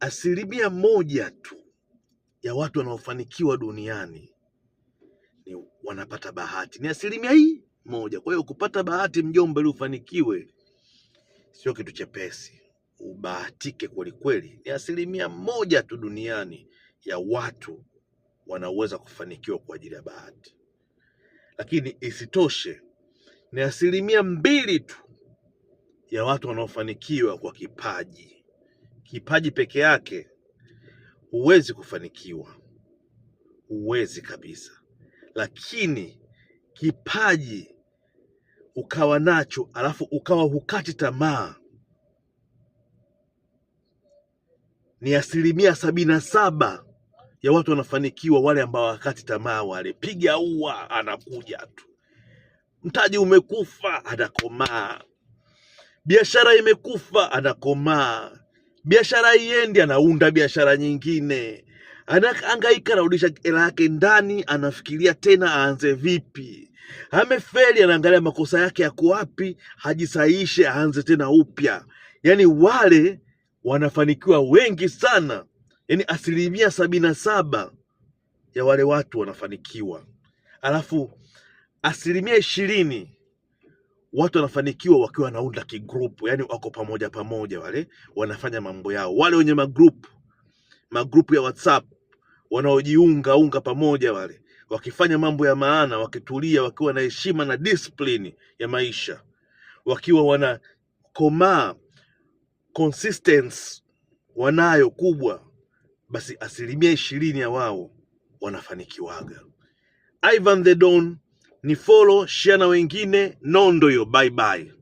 1% tu ya watu wanaofanikiwa duniani ni wanapata bahati, ni 1%. Kwa hiyo kupata bahati, mjomba, ili ufanikiwe sio kitu chepesi. Ubahatike kweli kweli. Ni 1% tu duniani ya watu wanaweza kufanikiwa kwa ajili ya bahati. Lakini isitoshe, ni 2% tu ya watu wanaofanikiwa kwa kipaji. Kipaji peke yake huwezi kufanikiwa, huwezi kabisa. Lakini kipaji ukawa nacho alafu ukawa hukati tamaa, ni 77% ya watu wanafanikiwa, wale ambao wakati tamaa, wale piga ua anakuja tu. Mtaji umekufa anakomaa, biashara imekufa anakomaa, biashara iendi anaunda biashara nyingine, anahangaika anarudisha hela yake ndani, anafikiria tena aanze vipi. Amefeli, anaangalia makosa yake yako wapi, hajisaishe, aanze tena upya. Yani wale wanafanikiwa wengi sana, yani 77% ya wale watu wanafanikiwa. Alafu 20% watu wanafanikiwa wakiwa wanaunda kigrupu, yani wako pamoja, wale wanafanya mambo yao. Wale wenye magrupu ya WhatsApp wanaojiunga pamoja, wale wakifanya mambo ya maana, wakitulia, wakiwa na heshima na discipline ya maisha, wakiwa wanakomaa, consistency wanayo kubwa, basi 20% ya wao wanafanikiwaga. Ivan the Don, ni follow, share na wengine. Nondo yo, bye bye.